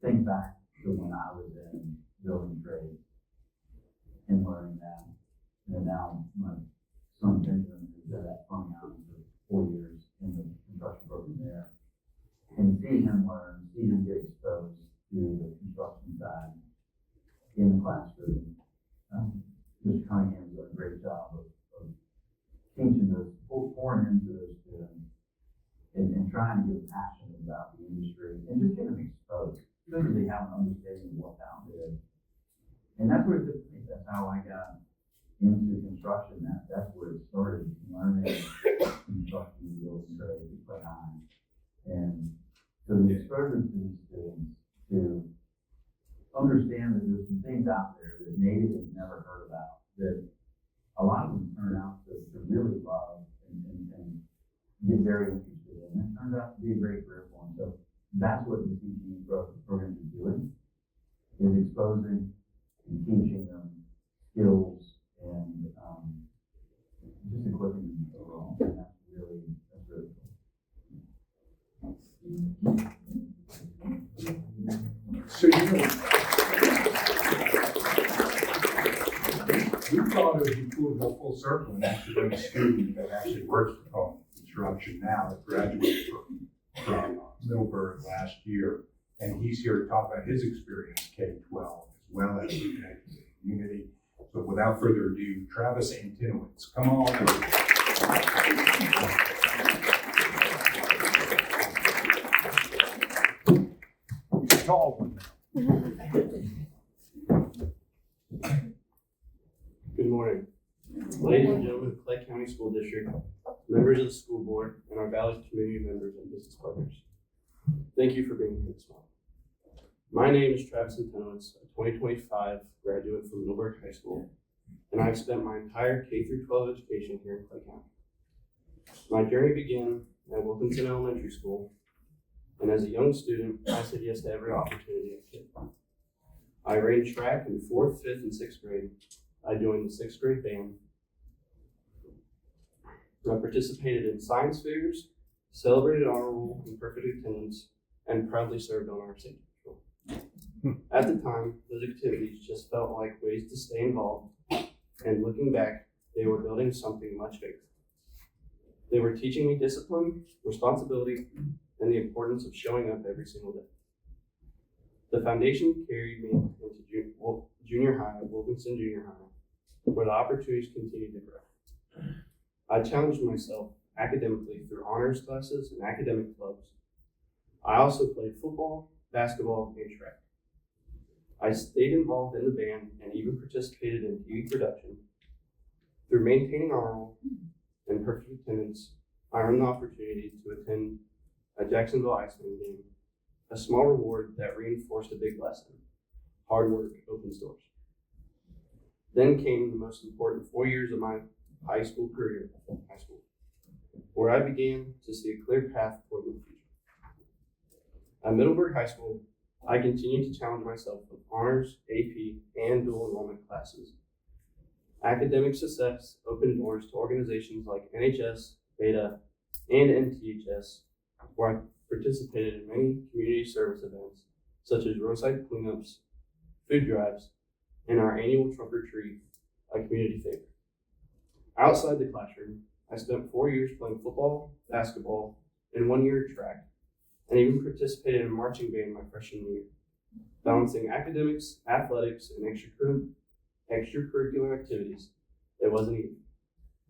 think back to when I was in building trades and learning that. And now my son Benjamin is at Fun Island for 4 years in the construction program there. And see him learn, see him get exposed to the construction side in the classroom. Mr. Cunningham's done a great job of teaching those, pouring into those students and trying to get them passionate about the industry and just get them exposed so that they have an understanding of what's out there. And that's where it took me. That's how I got into construction. That's where it started, learning construction and building trades at Clay High. And so the exposure to these students to understand that there's some things out there that maybe they've never heard about, that a lot of them turn out to really love and get very interested in. It turns out to be a great career for them. So that's what the CTE program is doing, is exposing and teaching them skills and just equipping them overall. And that's really cool. So we thought thought it would be cool to go full circle and actually bring a student that actually works with home construction now that graduated from Middleburg last year. And he's here to talk about his experience K-12 as well as the community. So without further ado, Travis Antinowitz, come on over. He's a tall one now. Good morning. Ladies and gentlemen of Clay County School District, members of the school board, and our valued community members and business partners. Thank you for being here this morning. My name is Travis Antinowitz, a 2025 graduate from Middleburg High School, and I've spent my entire K-12 education here in Clay County. My journey began at Wilkinson Elementary School, and as a young student, I said yes to every opportunity I could. I ran track in 4th, 5th, and 6th grade. I joined the 6th grade band. I participated in science fairs, celebrated honor roll and perfect attendance, and proudly served on our safety patrol. At the time, those activities just felt like ways to stay involved, and looking back, they were building something much bigger. They were teaching me discipline, responsibility, and the importance of showing up every single day. The foundation carried me into junior high at Wilkinson Junior High, where the opportunities continued to grow. I challenged myself academically through honors classes and academic clubs. I also played football, basketball, and track. I stayed involved in the band and even participated in TV production. Through maintaining honor roll and perfect attendance, I earned the opportunity to attend a Jacksonville Iceman game, a small reward that reinforced a big lesson. Hard work opens doors. Then came the most important 4 years of my high school career, where I began to see a clear path toward my future. At Middleburg High School, I continued to challenge myself with honors, AP, and dual enrollment classes. Academic success opened doors to organizations like NHS, Beta, and NTHS, where I participated in many community service events, such as roadside cleanups, food drives, and our annual trunk or treat, a community favorite. Outside the classroom, I spent 4 years playing football, basketball, and 1 year track, and even participated in marching band my freshman year, balancing academics, athletics, and extracurricular activities. It wasn't easy,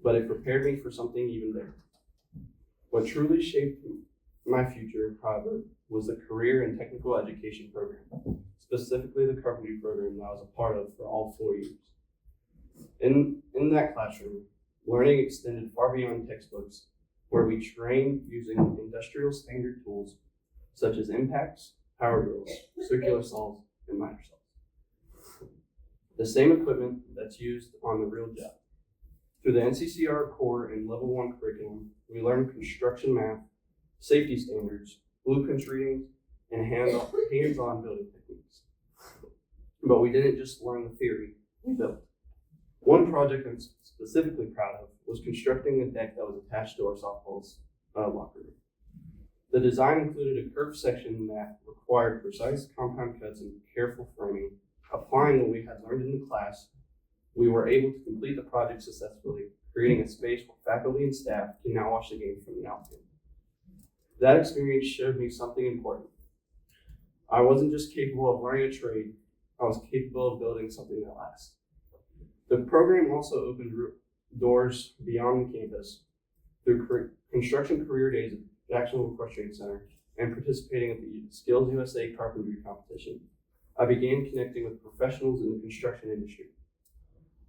but it prepared me for something even bigger. What truly shaped my future, however, was the career and technical education program, specifically the carpentry program that I was a part of for all 4 years. In that classroom, learning extended far beyond textbooks, where we trained using industrial standard tools such as impacts, power drills, circular saws, and miter saws. The same equipment that's used on the real job. Through the NCCR core and level 1 curriculum, we learned construction math, safety standards, blueprints readings, and hands-on building techniques. But we didn't just learn the theory, we built. One project I'm specifically proud of was constructing a deck that was attached to our softball locker room. The design included a curved section that required precise compound cuts and careful framing. Applying what we had learned in the class, we were able to complete the project successfully, creating a space where faculty and staff can now watch the game from the outfield. That experience showed me something important. I wasn't just capable of learning a trade, I was capable of building something that lasts. The program also opened doors beyond the campus through construction career days at Jacksonville Equestrian Center and participating at the Skills USA Carpentry Competition. I began connecting with professionals in the construction industry.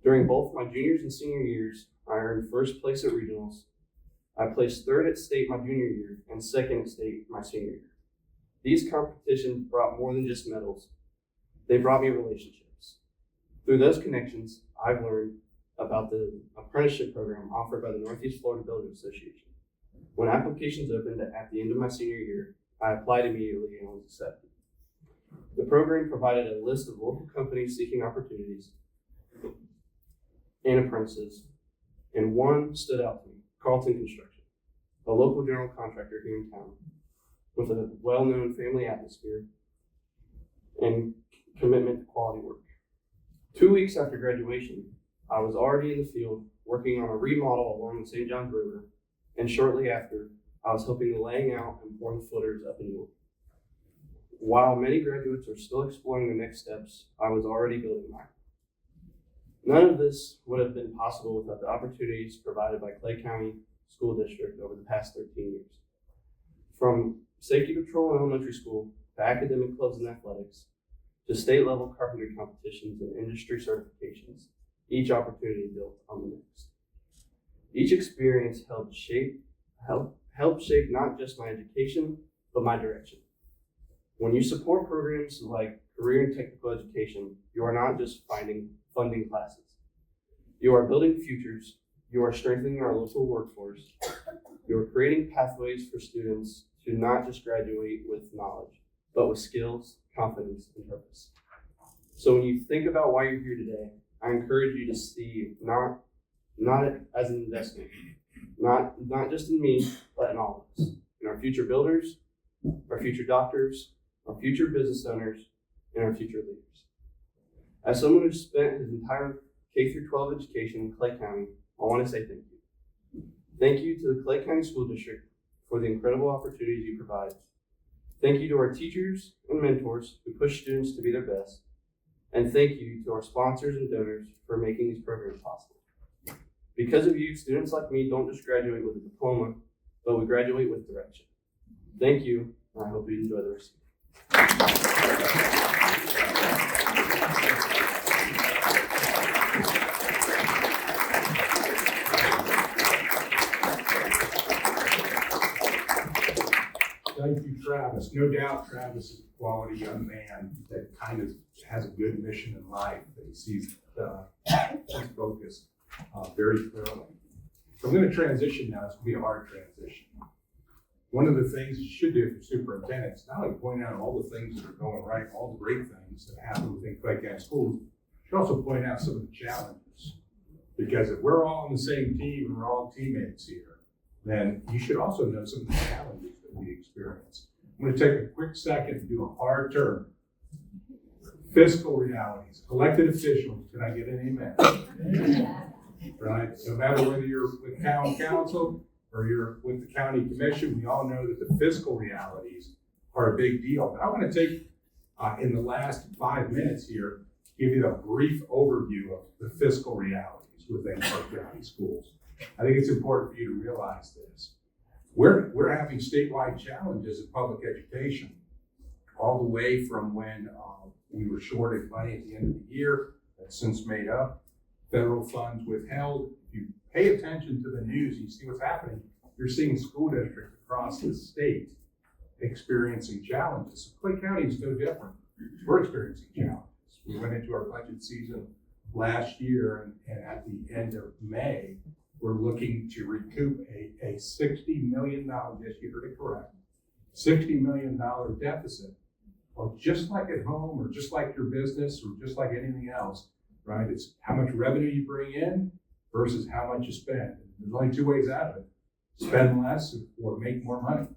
During both my juniors and senior years, I earned first place at regionals. I placed third at state my junior year and second at state my senior year. These competitions brought more than just medals. They brought me relationships. Through those connections, I've learned about the apprenticeship program offered by the Northeast Florida Building Association. When applications opened at the end of my senior year, I applied immediately and was accepted. The program provided a list of local companies seeking opportunities and apprentices, and one stood out to me, Carlton Construction, a local general contractor here in town with a well-known family atmosphere and commitment to quality work. 2 weeks after graduation, I was already in the field working on a remodel along the St. Johns River, and shortly after, I was helping the laying out and pouring footers up in York. While many graduates are still exploring the next steps, I was already building mine. None of this would have been possible without the opportunities provided by Clay County School District over the past 13 years. From safety patrol in elementary school, to academic clubs and athletics, to state level carpentry competitions and industry certifications, each opportunity built on the next. Each experience helped shape not just my education, but my direction. When you support programs like career and technical education, you are not just funding classes. You are building futures, you are strengthening our local workforce, you are creating pathways for students to not just graduate with knowledge, but with skills, confidence, and purpose. So when you think about why you're here today, I encourage you to see not as an investment, not just in me, but in all of us, in our future builders, our future doctors, our future business owners, and our future leaders. As someone who spent his entire K-12 education in Clay County, I want to say thank you. Thank you to the Clay County School District for the incredible opportunities you provide. Thank you to our teachers and mentors who push students to be their best. And thank you to our sponsors and donors for making these programs possible. Because of you, students like me don't just graduate with a diploma, but we graduate with direction. Thank you, and I hope you enjoy the rest of it. Thank you, Travis. No doubt Travis is a quality young man that kind of has a good mission in life, that he sees his focus very clearly. So I'm going to transition now. It's going to be a hard transition. One of the things you should do for superintendents, not only point out all the things that are going right, all the great things that happen within Clay County Schools, you should also point out some of the challenges. Because if we're all on the same team and we're all teammates here, then you should also know some of the challenges that we experience. I'm going to take a quick second to do a hard turn. Fiscal realities, elected officials, can I get an amen? Right? No matter whether you're with town council or you're with the county commission, we all know that the fiscal realities are a big deal. But I want to take, in the last 5 minutes here, give you a brief overview of the fiscal realities within Clay County schools. I think it's important for you to realize this. We're having statewide challenges in public education, all the way from when we were shorted money at the end of the year, that's since made up, federal funds withheld. If you pay attention to the news, you see what's happening. You're seeing school districts across the state experiencing challenges. So Clay County is no different. We're experiencing challenges. We went into our budget season last year, and at the end of May, we're looking to recoup a $60 million, yes, you heard it correct, $60 million deficit. Well, just like at home, or just like your business, or just like anything else, right? It's how much revenue you bring in versus how much you spend. There's only two ways out of it: spend less or make more money,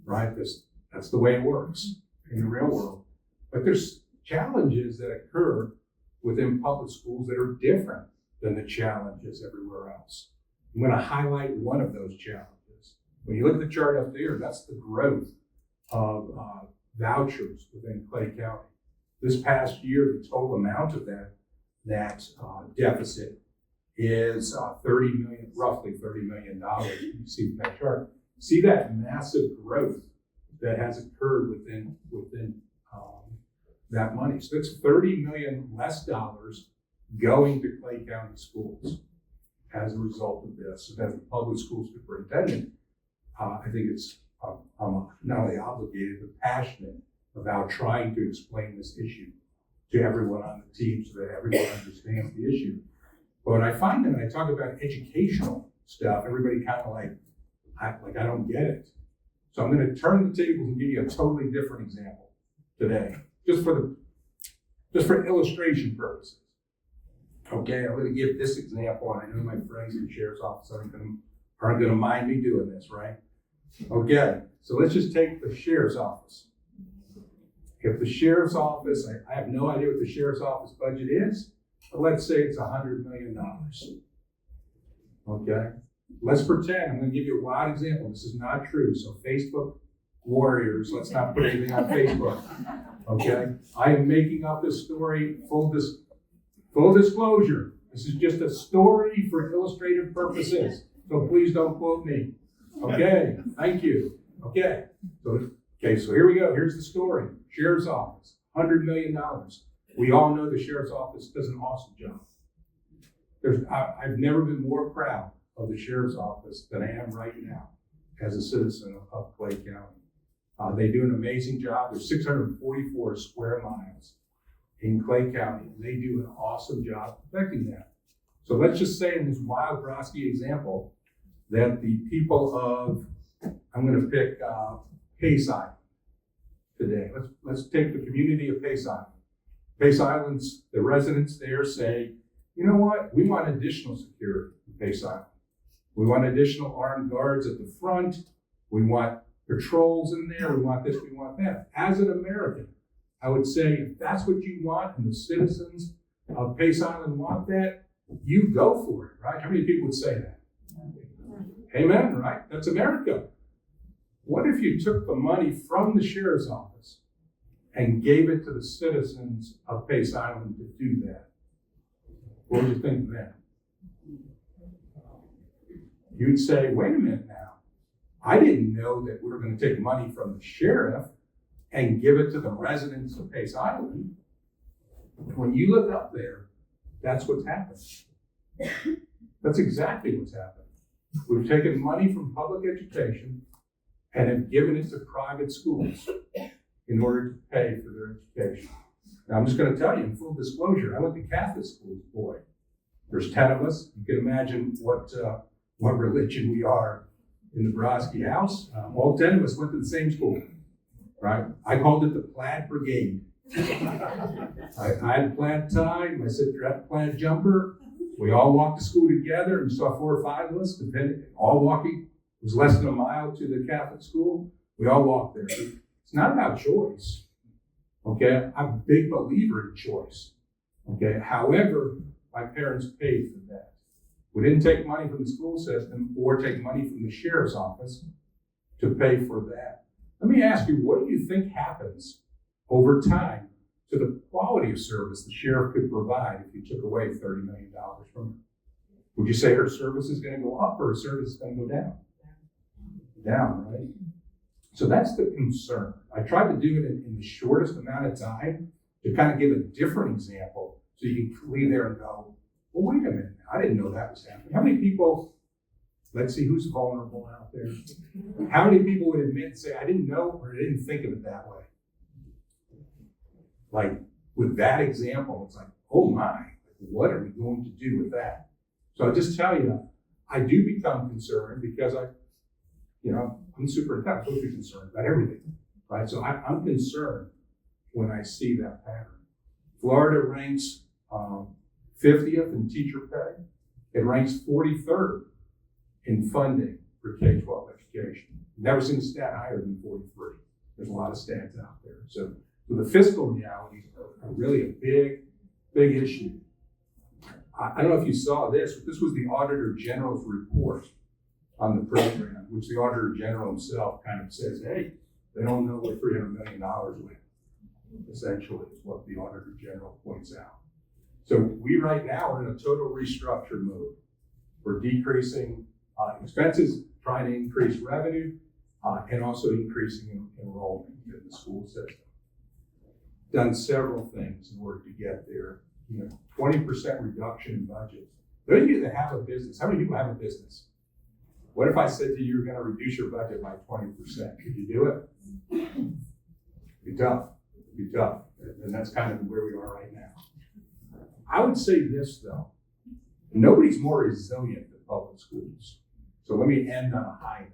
right? That's the way it works in the real world. But there's challenges that occur within public schools that are different than the challenges everywhere else. I'm going to highlight one of those challenges. When you look at the chart up there, that's the growth of vouchers within Clay County. This past year, the total amount of that deficit is roughly $30 million. You see that chart. See that massive growth that has occurred within that money. So it's $30 million less dollars going to Clay County schools as a result of this. So as the public school superintendent, I think I'm not only obligated, but passionate about trying to explain this issue to everyone on the team so that everyone understands the issue. But when I find them and I talk about educational stuff, everybody kind of like I don't get it. So I'm going to turn the tables and give you a totally different example today, just for illustration purposes. Okay, I'm going to give this example, and I know my friends in the sheriff's office aren't going to mind me doing this, right? Okay, so let's just take the sheriff's office. If the sheriff's office, I have no idea what the sheriff's office budget is, but let's say it's $100 million. Okay? Let's pretend, I'm gonna give you a wild example. This is not true, so Facebook warriors, let's not put anything on Facebook. Okay? I am making up this story, full disclosure. This is just a story for illustrative purposes, so please don't quote me. Okay, thank you. Okay, so here we go. Here's the story. Sheriff's Office, $100 million. We all know the Sheriff's Office does an awesome job. I've never been more proud of the Sheriff's Office than I am right now as a citizen of Clay County. They do an amazing job. There's 644 square miles in Clay County. They do an awesome job protecting that. So let's just say in this wild Broskie example that the people of, I'm going to pick Pace Island today. Let's take the community of Pace Island. Pace Island's, the residents there say, you know what? We want additional security in Pace Island. We want additional armed guards at the front. We want patrols in there. We want this, we want that. As an American, I would say if that's what you want and the citizens of Pace Island want that, you go for it, right? How many people would say that? Amen, right? That's America. What if you took the money from the sheriff's office and gave it to the citizens of Pace Island to do that? What would you think then? You'd say, wait a minute now. I didn't know that we were going to take money from the sheriff and give it to the residents of Pace Island. When you look up there, that's what's happened. That's exactly what's happened. We've taken money from public education and have given it to private schools in order to pay for their education. Now, I'm just going to tell you in full disclosure, I went to Catholic school, boy. There's 10 of us. You can imagine what religion we are in the Broskie house. All 10 of us went to the same school, right? I called it the Plaid Brigade. I had a plaid tie, my sister had a plaid jumper. We all walked to school together, and saw 4 or 5 of us, all walking. It was less than a mile to the Catholic school. We all walked there. It's not about choice, okay? I'm a big believer in choice, okay? However, my parents paid for that. We didn't take money from the school system or take money from the sheriff's office to pay for that. Let me ask you, what do you think happens over time to the quality of service the sheriff could provide if you took away $30 million from her? Would you say her service is going to go up or her service is going to go down? Down, right? So that's the concern. I tried to do it in the shortest amount of time to kind of give a different example so you can leave there and go, well, wait a minute, I didn't know that was happening. How many people, let's see who's vulnerable out there. How many people would admit and say, I didn't know or I didn't think of it that way? Like with that example, it's like, oh my, what are we going to do with that? So I just tell you, I do become concerned because I'm superintendent, I'm supposed to be concerned about everything, right? So I'm concerned when I see that pattern. Florida ranks 50th in teacher pay. It ranks 43rd in funding for K-12 education. Never seen a stat higher than 43. There's a lot of stats out there. So the fiscal realities are really a big issue. I don't know if you saw this, but this was the Auditor General's report on the program, which the Auditor General himself kind of says, hey, they don't know where $300 million went. Essentially, is what the Auditor General points out. So we right now are in a total restructure mode. We're decreasing expenses, trying to increase revenue, and also increasing enrollment in the school system. Done several things in order to get there. 20% reduction in budget. Those of you that have a business, how many people have a business? What if I said to you, you're going to reduce your budget by 20%? Could you do it? It'd be tough. It'd be tough. And that's kind of where we are right now. I would say this, though. Nobody's more resilient than public schools. So let me end on a high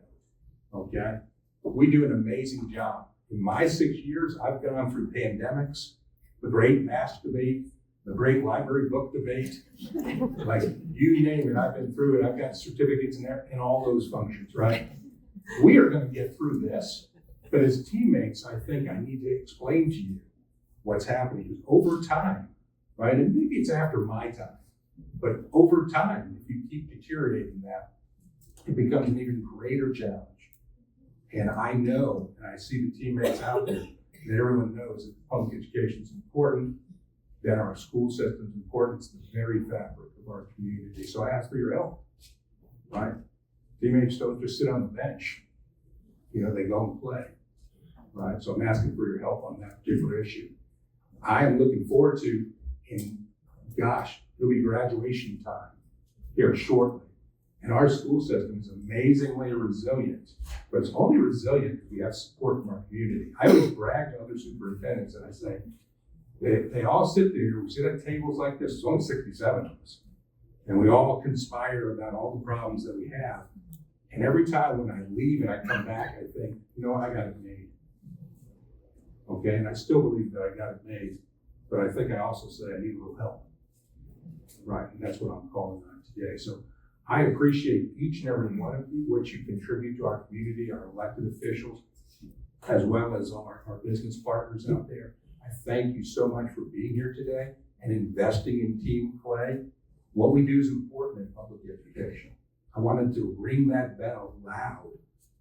note, okay? We do an amazing job. In my 6 years, I've gone through pandemics, the great mask debate, the great library book debate, like you name it, I've been through it. I've got certificates in all those functions, right? We are going to get through this, but as teammates, I think I need to explain to you what's happening. Over time, right? And maybe it's after my time, but over time, if you keep deteriorating that, it becomes an even greater challenge. And I know, and I see the teammates out there, that everyone knows that public education is important, that our school system is important. It's the very fabric of our community. So I ask for your help, right? Teammates don't just sit on the bench. You know, they go and play, right? So I'm asking for your help on that particular issue. I am looking forward to, it'll be graduation time here shortly. And our school system is amazingly resilient, but it's only resilient if we have support from our community. I always brag to other superintendents and I say, they all sit there, we sit at tables like this, there's only 67 of us, and we all conspire about all the problems that we have. And every time when I leave and I come back, I think, you know what, I got it made. Okay, and I still believe that I got it made, but I think I also say I need a little help. Right, and that's what I'm calling on today. So I appreciate each and every one of you, what you contribute to our community, our elected officials, as well as all our business partners out there. I thank you so much for being here today and investing in team play. What we do is important in public education. I wanted to ring that bell loud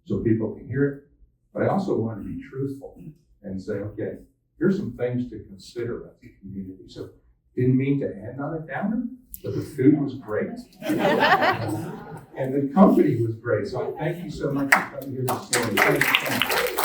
so people can hear it, but I also want to be truthful and say, okay, here's some things to consider as a community. So didn't mean to end on a downer, but the food was great. And the company was great. So I thank you so much for coming here this morning. Thank you so much.